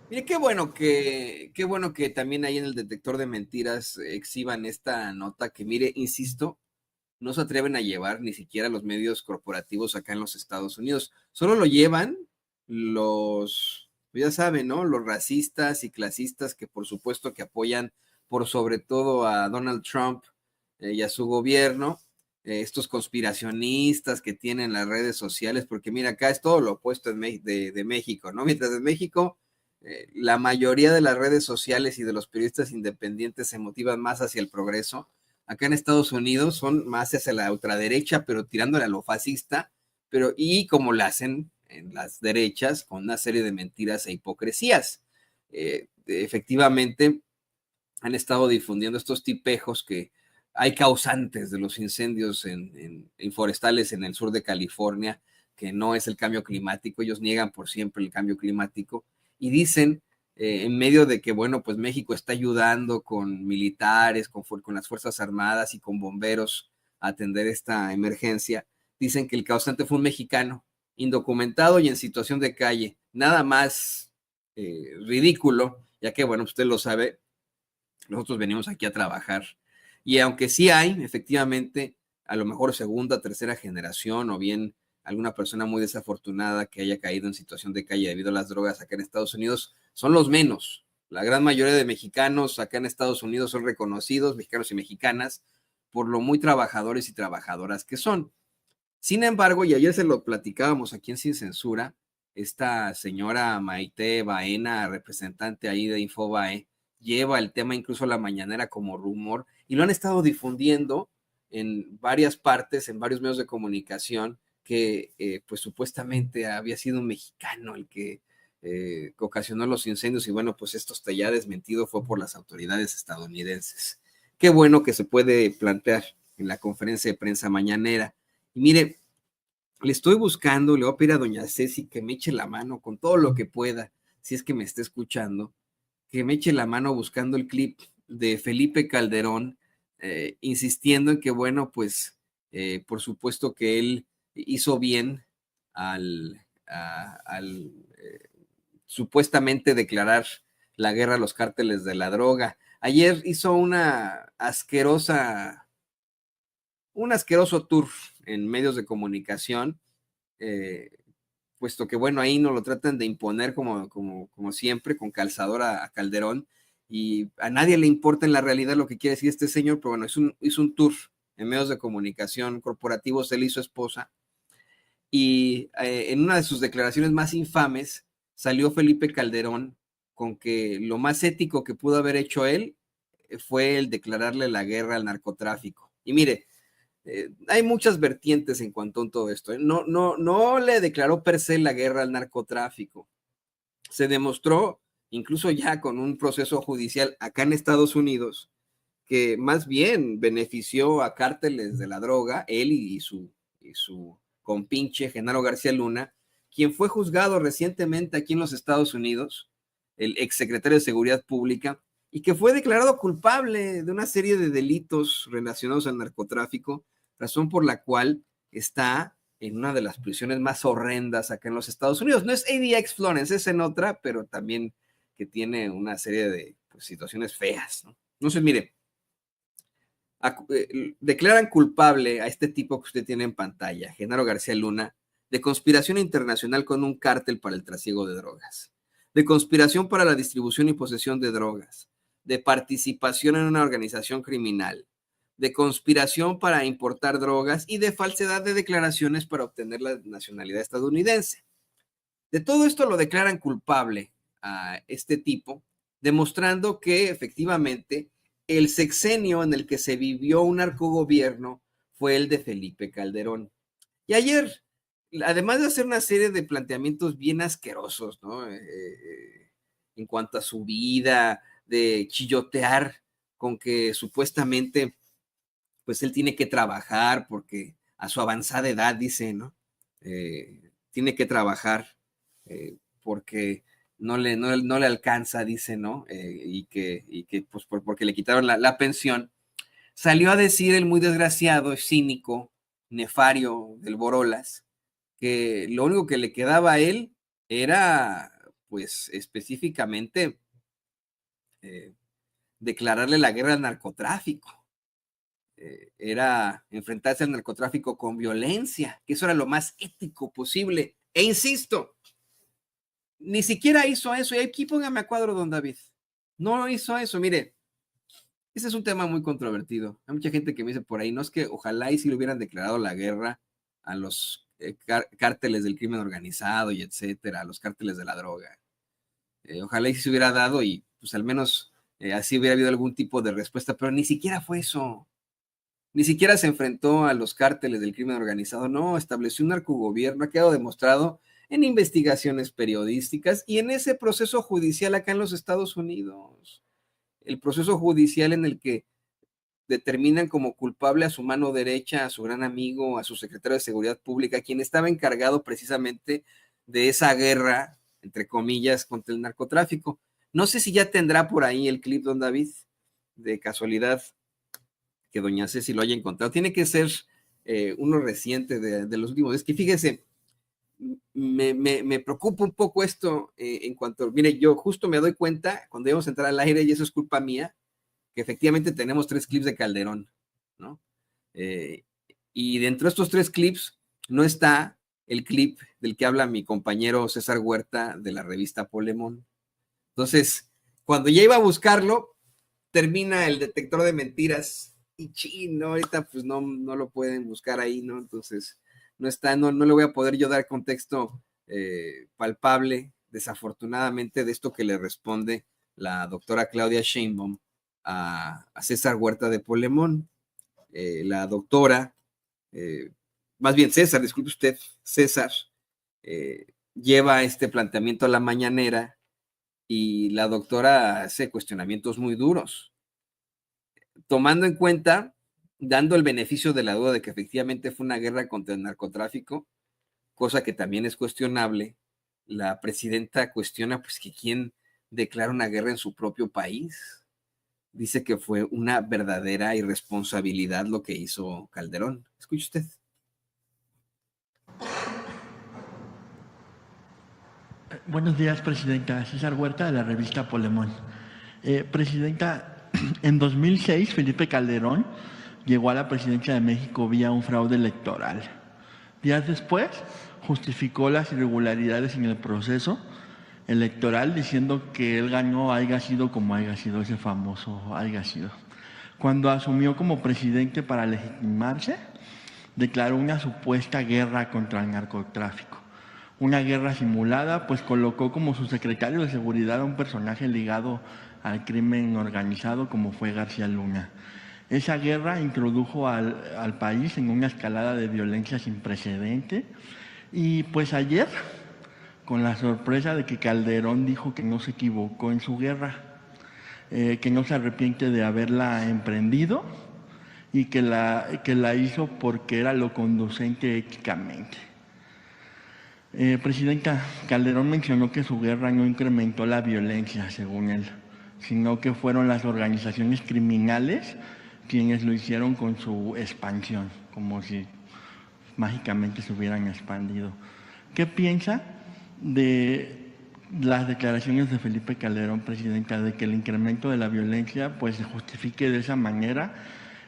Mire, qué bueno que también ahí en el detector de mentiras exhiban esta nota que, mire, insisto, no se atreven a llevar ni siquiera los medios corporativos acá en los Estados Unidos. Solo lo llevan los, ya saben, ¿no? Los racistas y clasistas que por supuesto que apoyan por sobre todo a Donald Trump y a su gobierno, estos conspiracionistas que tienen las redes sociales, porque mira, acá es todo lo opuesto de México, ¿no? Mientras en México la mayoría de las redes sociales y de los periodistas independientes se motivan más hacia el progreso. Acá en Estados Unidos son más hacia la ultraderecha, pero tirándole a lo fascista, pero y como lo hacen en las derechas, con una serie de mentiras e hipocresías. Efectivamente, han estado difundiendo estos tipejos que hay causantes de los incendios en forestales en el sur de California, que no es el cambio climático, ellos niegan por siempre el cambio climático y dicen en medio de que, bueno, pues México está ayudando con militares, con las Fuerzas Armadas y con bomberos a atender esta emergencia, dicen que el causante fue un mexicano, indocumentado y en situación de calle. Nada más ridículo, ya que, bueno, usted lo sabe, nosotros venimos aquí a trabajar. Y aunque sí hay, efectivamente, a lo mejor segunda, tercera generación o bien alguna persona muy desafortunada que haya caído en situación de calle debido a las drogas acá en Estados Unidos, son los menos. La gran mayoría de mexicanos acá en Estados Unidos son reconocidos, mexicanos y mexicanas, por lo muy trabajadores y trabajadoras que son. Sin embargo, y ayer se lo platicábamos aquí en Sin Censura, esta señora Maite Baena, representante ahí de Infobae, lleva el tema incluso a la mañanera como rumor y lo han estado difundiendo en varias partes, en varios medios de comunicación, que pues supuestamente había sido un mexicano el que ocasionó los incendios y bueno, pues esto está ya desmentido, fue por las autoridades estadounidenses. Qué bueno que se puede plantear en la conferencia de prensa mañanera. Y mire, le estoy buscando, le voy a pedir a doña Ceci que me eche la mano con todo lo que pueda, si es que me está escuchando, que me eche la mano buscando el clip de Felipe Calderón, insistiendo en que, bueno, pues por supuesto que él hizo bien al supuestamente declarar la guerra a los cárteles de la droga. Ayer hizo un asqueroso tour en medios de comunicación, eh, puesto que, bueno, ahí no lo tratan de imponer como siempre, con calzador a Calderón, y a nadie le importa en la realidad lo que quiere decir este señor, pero bueno, hizo un tour en medios de comunicación corporativos, él y su esposa, y en una de sus declaraciones más infames salió Felipe Calderón con que lo más ético que pudo haber hecho él fue el declararle la guerra al narcotráfico. Y mire, hay muchas vertientes en cuanto a todo esto. No le declaró per se la guerra al narcotráfico. Se demostró, incluso ya con un proceso judicial acá en Estados Unidos, que más bien benefició a cárteles de la droga, él y su compinche Genaro García Luna, quien fue juzgado recientemente aquí en los Estados Unidos, el exsecretario de Seguridad Pública, y que fue declarado culpable de una serie de delitos relacionados al narcotráfico, razón por la cual está en una de las prisiones más horrendas acá en los Estados Unidos. No es ADX Florence, es en otra, pero también que tiene una serie de pues, situaciones feas, ¿no? Entonces, mire, declaran culpable a este tipo que usted tiene en pantalla, Genaro García Luna, de conspiración internacional con un cártel para el trasiego de drogas, de conspiración para la distribución y posesión de drogas, de participación en una organización criminal, de conspiración para importar drogas y de falsedad de declaraciones para obtener la nacionalidad estadounidense. De todo esto lo declaran culpable a este tipo, demostrando que efectivamente el sexenio en el que se vivió un narcogobierno fue el de Felipe Calderón. Y ayer, además de hacer una serie de planteamientos bien asquerosos, ¿no? En cuanto a su vida, de chillotear con que supuestamente, pues él tiene que trabajar porque a su avanzada edad, dice, ¿no? Tiene que trabajar porque no le alcanza, dice, ¿no? Y que pues porque le quitaron la pensión. Salió a decir el muy desgraciado, cínico, nefario del Borolas, que lo único que le quedaba a él era pues específicamente declararle la guerra al narcotráfico. Era enfrentarse al narcotráfico con violencia, que eso era lo más ético posible. E insisto, ni siquiera hizo eso. Y aquí póngame a cuadro, don David. No hizo eso. Mire, ese es un tema muy controvertido. Hay mucha gente que me dice por ahí, no es que ojalá y si le hubieran declarado la guerra a los cárteles del crimen organizado y etcétera, a los cárteles de la droga. Ojalá y se hubiera dado y pues al menos así hubiera habido algún tipo de respuesta, pero ni siquiera fue eso. Ni siquiera se enfrentó a los cárteles del crimen organizado, no, estableció un narcogobierno, ha quedado demostrado en investigaciones periodísticas y en ese proceso judicial acá en los Estados Unidos. El proceso judicial en el que determinan como culpable a su mano derecha, a su gran amigo, a su secretario de Seguridad Pública, quien estaba encargado precisamente de esa guerra, entre comillas, contra el narcotráfico. No sé si ya tendrá por ahí el clip, don David, de casualidad, que doña Ceci lo haya encontrado. Tiene que ser uno reciente de los últimos. Es que fíjese, me preocupa un poco esto en cuanto, mire, yo justo me doy cuenta cuando íbamos a entrar al aire, y eso es culpa mía, que efectivamente tenemos 3 clips de Calderón, ¿no? Y dentro de estos 3 clips no está el clip del que habla mi compañero César Huerta de la revista Polemón. Entonces, cuando ya iba a buscarlo, termina el detector de mentiras y chino, ahorita pues no lo pueden buscar ahí, ¿no? Entonces, no está, no le voy a poder yo dar contexto palpable, desafortunadamente, de esto que le responde la doctora Claudia Sheinbaum a César Huerta de Polemón. La doctora, más bien César, disculpe usted, César, lleva este planteamiento a la mañanera y la doctora hace cuestionamientos muy duros, tomando en cuenta, dando el beneficio de la duda de que efectivamente fue una guerra contra el narcotráfico, cosa que también es cuestionable. La presidenta cuestiona pues que quién declara una guerra en su propio país. Dice que fue una verdadera irresponsabilidad lo que hizo Calderón. Escuche usted. Buenos días, presidenta. César Huerta, de la revista Polemón. Presidenta, en 2006, Felipe Calderón llegó a la presidencia de México vía un fraude electoral. Días después, justificó las irregularidades en el proceso electoral diciendo que él ganó haya sido como haya sido, ese famoso haya sido. Cuando asumió como presidente para legitimarse, declaró una supuesta guerra contra el narcotráfico. Una guerra simulada, pues colocó como su secretario de seguridad a un personaje ligado al crimen organizado como fue García Luna. Esa guerra introdujo al país en una escalada de violencia sin precedente y pues ayer, con la sorpresa de que Calderón dijo que no se equivocó en su guerra, que no se arrepiente de haberla emprendido y que la hizo porque era lo conducente éticamente. Presidenta, Calderón mencionó que su guerra no incrementó la violencia, según él, sino que fueron las organizaciones criminales quienes lo hicieron con su expansión, como si mágicamente se hubieran expandido. ¿Qué piensa de las declaraciones de Felipe Calderón, presidenta, de que el incremento de la violencia pues se justifique de esa manera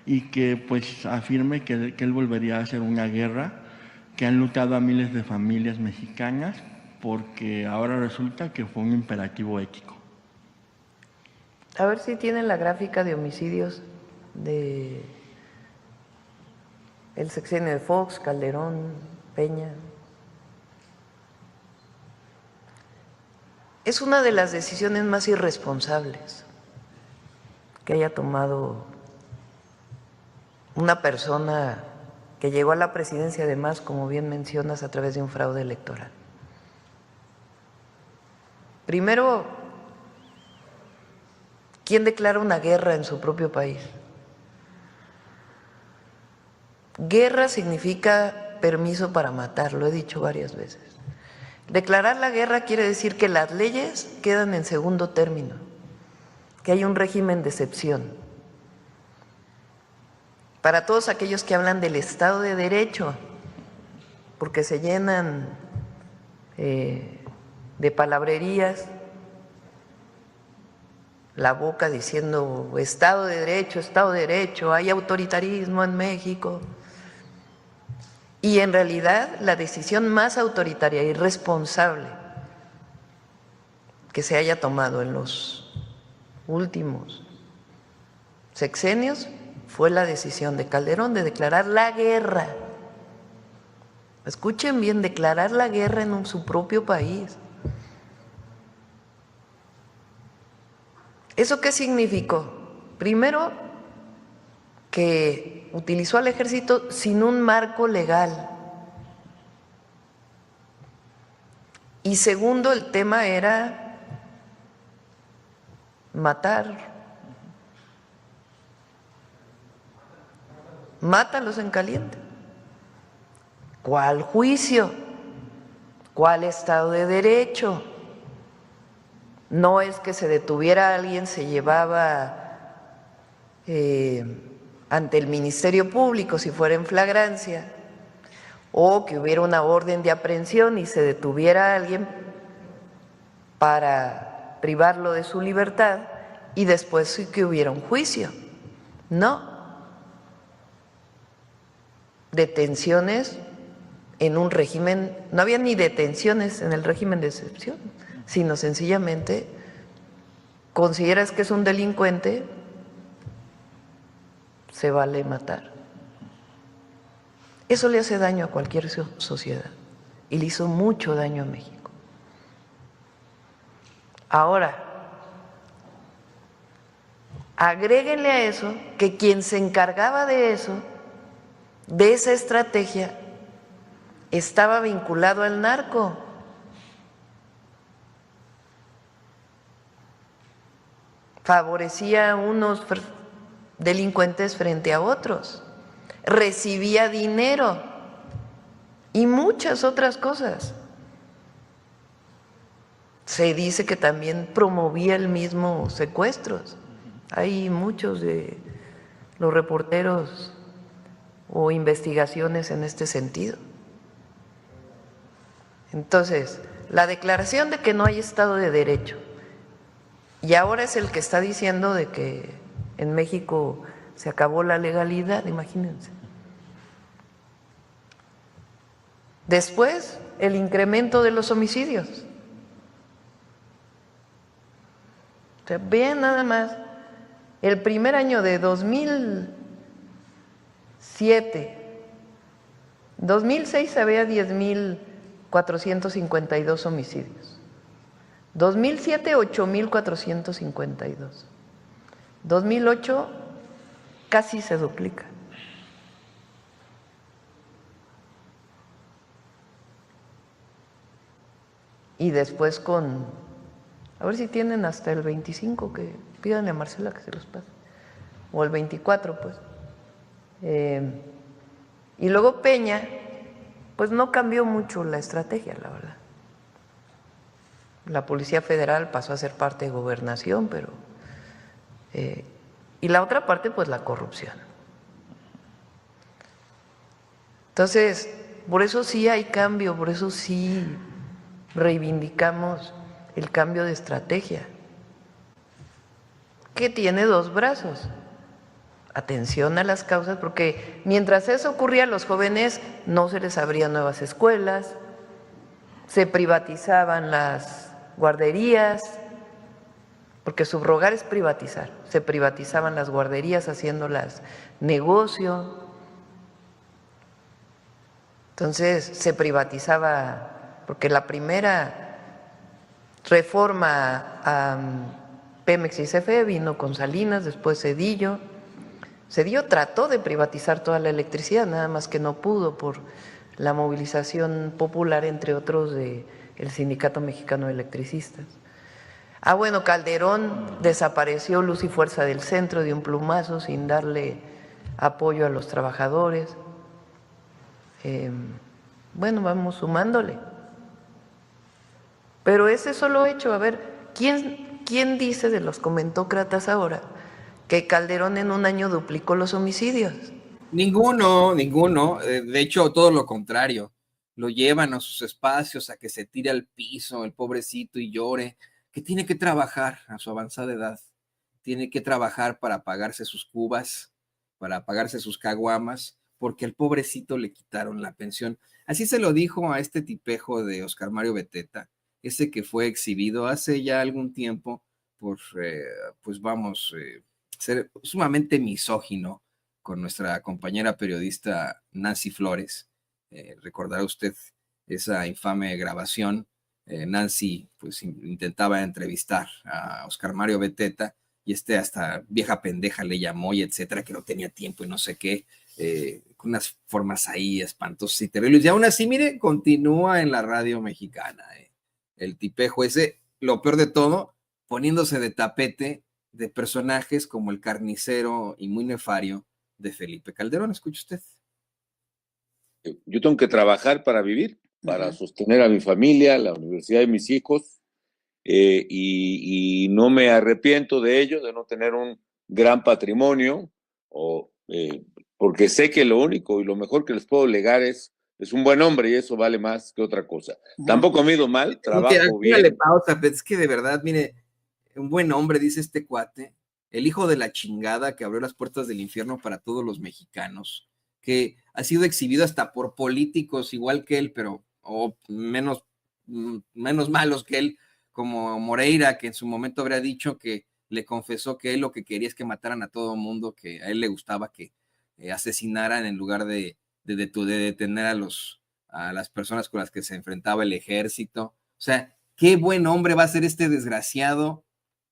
y que pues afirme que él volvería a hacer una guerra que han lutado a miles de familias mexicanas porque ahora resulta que fue un imperativo ético? A ver si tienen la gráfica de homicidios de el sexenio de Fox, Calderón, Peña. Es una de las decisiones más irresponsables que haya tomado una persona que llegó a la presidencia, además, como bien mencionas, a través de un fraude electoral. Primero, ¿quién declara una guerra en su propio país? Guerra significa permiso para matar, lo he dicho varias veces. Declarar la guerra quiere decir que las leyes quedan en segundo término, que hay un régimen de excepción. Para todos aquellos que hablan del Estado de Derecho, porque se llenan de palabrerías, la boca diciendo Estado de Derecho, hay autoritarismo en México. Y en realidad la decisión más autoritaria y responsable que se haya tomado en los últimos sexenios fue la decisión de Calderón de declarar la guerra. Escuchen bien, declarar la guerra en su propio país. ¿Eso qué significó? Primero, que utilizó al ejército sin un marco legal. Y segundo, el tema era matar. Mátalos en caliente. ¿Cuál juicio? ¿Cuál Estado de Derecho? No es que se detuviera a alguien, se llevaba ante el Ministerio Público si fuera en flagrancia, o que hubiera una orden de aprehensión y se detuviera a alguien para privarlo de su libertad y después sí que hubiera un juicio. No. Detenciones en un régimen, no había ni detenciones en el régimen de excepción, sino sencillamente consideras que es un delincuente, se vale matar. Eso le hace daño a cualquier sociedad y le hizo mucho daño a México. Ahora, agréguenle a eso que quien se encargaba de eso, de esa estrategia, estaba vinculado al narco. Favorecía a unos delincuentes frente a otros, recibía dinero y muchas otras cosas. Se dice que también promovía el mismo secuestros. Hay muchos de los reporteros o investigaciones en este sentido. Entonces, la declaración de que no hay Estado de Derecho, y ahora es el que está diciendo de que en México se acabó la legalidad, imagínense. Después, el incremento de los homicidios. O sea, vean nada más, el primer año de 2006 había 10.452 homicidios. 2007, 8.452. 2008 casi se duplica. Y después a ver si tienen hasta el 25, que pídanle a Marcela que se los pase, o el 24 pues. Y luego Peña, pues no cambió mucho la estrategia, la verdad. La Policía Federal pasó a ser parte de Gobernación, pero… y la otra parte, pues la corrupción. Entonces, por eso sí hay cambio, por eso sí reivindicamos el cambio de estrategia, que tiene dos brazos. Atención a las causas, porque mientras eso ocurría, los jóvenes no se les abrían nuevas escuelas, se privatizaban las guarderías, porque subrogar es privatizar, se privatizaban las guarderías haciéndolas negocio. Entonces se privatizaba, porque la primera reforma a Pemex y CFE vino con Salinas, después Zedillo. Zedillo trató de privatizar toda la electricidad, nada más que no pudo por la movilización popular, entre otros, del Sindicato Mexicano de Electricistas. Bueno, Calderón desapareció Luz y Fuerza del Centro de un plumazo sin darle apoyo a los trabajadores. Bueno, vamos sumándole. Pero ese solo hecho, a ver, ¿quién dice de los comentócratas ahora que Calderón en un año duplicó los homicidios? Ninguno. De hecho, todo lo contrario. lo llevan a sus espacios a que se tire al piso, el pobrecito, y llore, que tiene que trabajar a su avanzada edad, tiene que trabajar para pagarse sus cubas, para pagarse sus caguamas, porque al pobrecito le quitaron la pensión. Así se lo dijo a este tipejo de Oscar Mario Beteta, ese que fue exhibido hace ya algún tiempo por, pues vamos, ser sumamente misógino con nuestra compañera periodista Nancy Flores. Recordará usted esa infame grabación. Nancy pues intentaba entrevistar a Oscar Mario Beteta y hasta vieja pendeja le llamó y etcétera, que no tenía tiempo y no sé qué, con unas formas ahí espantosas y terribles. Y aún así, mire, continúa en la radio mexicana. El tipejo ese, lo peor de todo, poniéndose de tapete de personajes como el carnicero y muy nefario de Felipe Calderón. Escuche usted. Yo tengo que trabajar para vivir, para sostener a mi familia, la universidad de mis hijos, y no me arrepiento de ello, de no tener un gran patrimonio, porque sé que lo único y lo mejor que les puedo legar es un buen hombre, y eso vale más que otra cosa. Tampoco me he ido mal, trabajo bien. Pausa, es que de verdad, mire, un buen hombre, dice este cuate, el hijo de la chingada que abrió las puertas del infierno para todos los mexicanos, que ha sido exhibido hasta por políticos igual que él, pero menos malos que él, como Moreira, que en su momento habría dicho que le confesó que él lo que quería es que mataran a todo mundo, que a él le gustaba que asesinaran en lugar de detener a las personas con las que se enfrentaba el ejército. O sea, qué buen hombre va a ser este desgraciado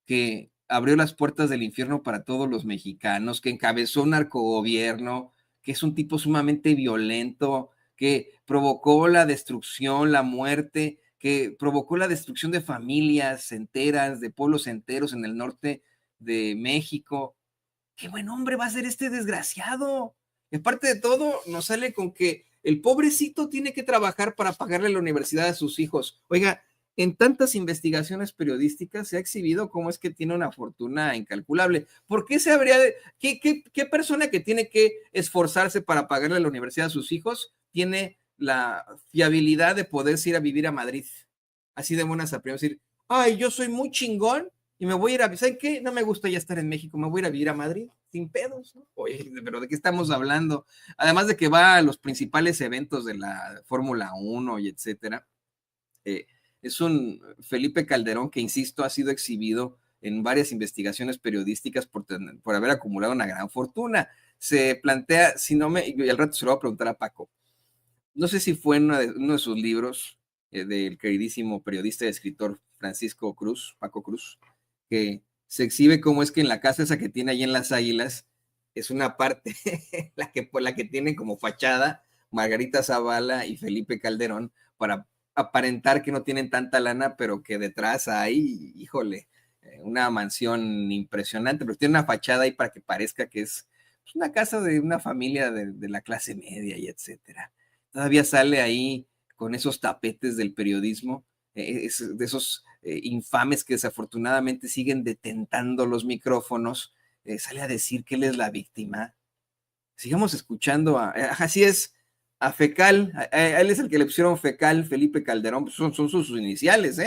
que abrió las puertas del infierno para todos los mexicanos, que encabezó un narcogobierno, que es un tipo sumamente violento, que provocó la destrucción, la muerte, que provocó la destrucción de familias enteras, de pueblos enteros en el norte de México. Qué buen hombre va a ser este desgraciado. Y aparte de todo, nos sale con que el pobrecito tiene que trabajar para pagarle la universidad a sus hijos. Oiga, en tantas investigaciones periodísticas se ha exhibido cómo es que tiene una fortuna incalculable. ¿Por qué se habría de... ¿Qué persona que tiene que esforzarse para pagarle la universidad a sus hijos tiene la fiabilidad de poderse ir a vivir a Madrid? Así de buenas a primeras, decir, ay, yo soy muy chingón y me voy a ir a... ¿Saben qué? No me gusta ya estar en México, me voy a ir a vivir a Madrid sin pedos, ¿no? Oye, pero ¿de qué estamos hablando? Además de que va a los principales eventos de la Fórmula 1 y etcétera. Es un Felipe Calderón que, insisto, ha sido exhibido en varias investigaciones periodísticas por haber acumulado una gran fortuna. Se plantea, y al rato se lo voy a preguntar a Paco, no sé si fue en uno de sus libros, del queridísimo periodista y escritor Francisco Cruz, Paco Cruz, que se exhibe cómo es que en la casa esa que tiene ahí en Las Águilas, es una parte por la que tienen como fachada Margarita Zavala y Felipe Calderón para aparentar que no tienen tanta lana, pero que detrás hay, híjole, una mansión impresionante, pero tiene una fachada ahí para que parezca que es una casa de una familia de la clase media y etcétera. Todavía sale ahí con esos tapetes del periodismo, de esos infames que desafortunadamente siguen detentando los micrófonos, sale a decir que él es la víctima. Sigamos escuchando, así es, a Fecal, a él es el que le pusieron Fecal, Felipe Calderón, pues son sus iniciales,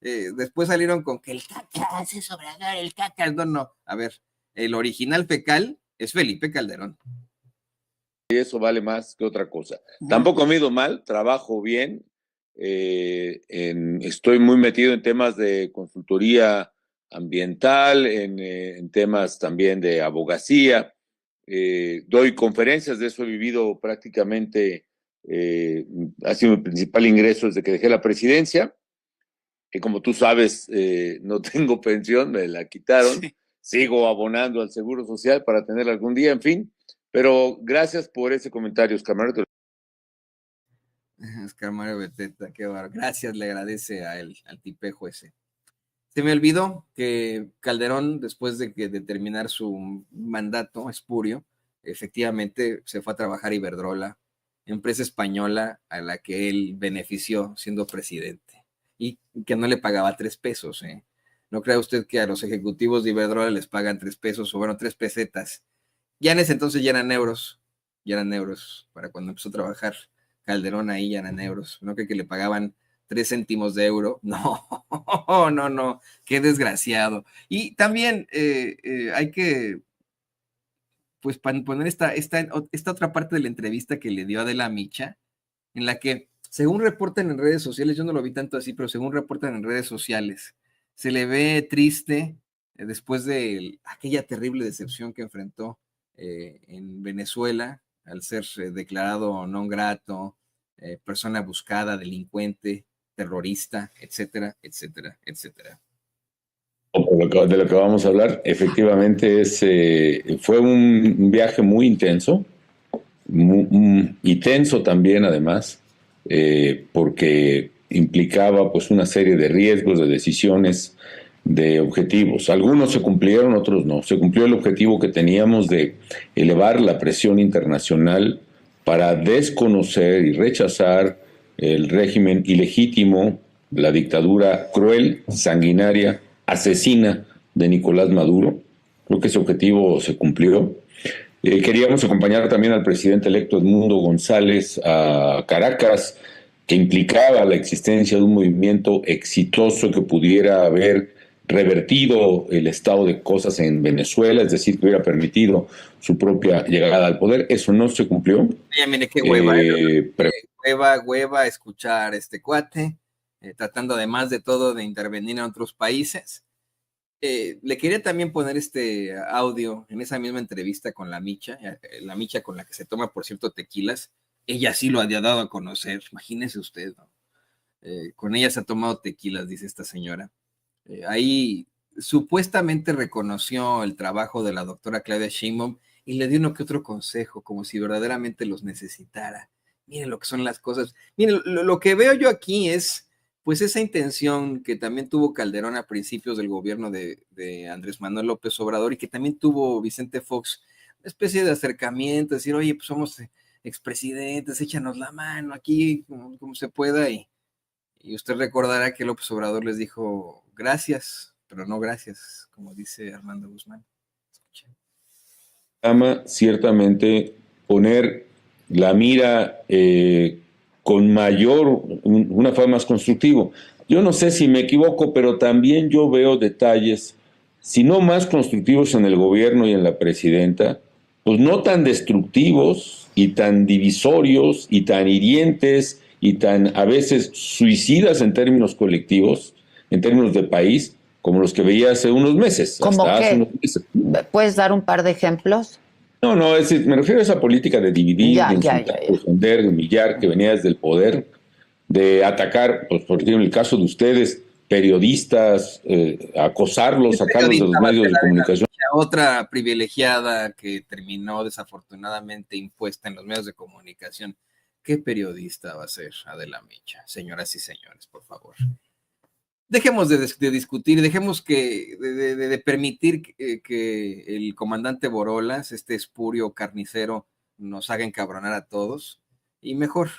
después salieron con que el caca hace sobrador, el caca, no, a ver, el original Fecal es Felipe Calderón. Y eso vale más que otra cosa. Tampoco me he ido mal, trabajo bien, estoy muy metido en temas de consultoría ambiental, en temas también de abogacía, doy conferencias, de eso he vivido prácticamente, ha sido mi principal ingreso desde que dejé la presidencia, que como tú sabes, no tengo pensión, me la quitaron, sí. Sigo abonando al Seguro Social para tener algún día, en fin, pero gracias por ese comentario, Oscar Mario. Oscar Mario Beteta, qué barro. Gracias, le agradece a él, al tipejo ese. Se me olvidó que Calderón, después de terminar su mandato espurio, efectivamente se fue a trabajar a Iberdrola, empresa española a la que él benefició siendo presidente y que no le pagaba 3 pesos. No crea usted que a los ejecutivos de Iberdrola les pagan 3 pesos o bueno, 3 pesetas. Ya en ese entonces ya eran euros para cuando empezó a trabajar Calderón ahí ya en euros, no que le pagaban 3 céntimos de euro, no, qué desgraciado. Y también hay que, pues, poner esta otra parte de la entrevista que le dio Adela Micha, en la que, según reportan en redes sociales, yo no lo vi tanto así, pero según reportan en redes sociales, se le ve triste después de aquella terrible decepción que enfrentó en Venezuela, al ser declarado non grato, persona buscada, delincuente, terrorista, etcétera, etcétera, etcétera. De lo que vamos a hablar, efectivamente fue un viaje muy intenso y tenso también además, porque implicaba pues una serie de riesgos, de decisiones, de objetivos. Algunos se cumplieron, otros no. Se cumplió el objetivo que teníamos de elevar la presión internacional para desconocer y rechazar el régimen ilegítimo, la dictadura cruel, sanguinaria, asesina de Nicolás Maduro. Creo que ese objetivo se cumplió. Queríamos acompañar también al presidente electo Edmundo González a Caracas, que implicaba la existencia de un movimiento exitoso que pudiera haber revertido el estado de cosas en Venezuela, es decir, que hubiera permitido su propia llegada al poder. Eso no se cumplió. Ya, mire qué hueva, hueva escuchar a este cuate, tratando además de todo de intervenir en otros países. Le quería también poner este audio en esa misma entrevista con la Micha con la que se toma, por cierto, tequilas. Ella sí lo había dado a conocer, imagínese usted, ¿no? Con ella se ha tomado tequilas, dice esta señora. Ahí supuestamente reconoció el trabajo de la doctora Claudia Sheinbaum y le dio uno que otro consejo, como si verdaderamente los necesitara. Miren lo que son las cosas. Miren, lo que veo yo aquí es, pues, esa intención que también tuvo Calderón a principios del gobierno de Andrés Manuel López Obrador y que también tuvo Vicente Fox, una especie de acercamiento, decir, oye, pues somos expresidentes, échanos la mano aquí como se pueda. Y usted recordará que López Obrador les dijo gracias, pero no gracias, como dice Armando Guzmán. Escuchen. Ciertamente poner la mira con una forma más constructiva. Yo no sé si me equivoco, pero también yo veo detalles, si no más constructivos en el gobierno y en la presidenta, pues no tan destructivos y tan divisorios y tan hirientes y tan a veces suicidas en términos colectivos, en términos de país, como los que veía hace unos meses. ¿Cómo hasta qué? Hace unos meses. ¿Puedes dar un par de ejemplos? No, me refiero a esa política de dividir, de insultar, de ofender, de humillar, que venía desde el poder, de atacar, pues por ejemplo, en el caso de ustedes, periodistas, acosarlos, sacarlos de los medios de comunicación. Otra privilegiada que terminó desafortunadamente impuesta en los medios de comunicación. ¿Qué periodista va a ser Adela Micha? Señoras y señores, por favor. Dejemos de discutir, dejemos de permitir que el comandante Borolas, este espurio carnicero, nos haga encabronar a todos. Y mejor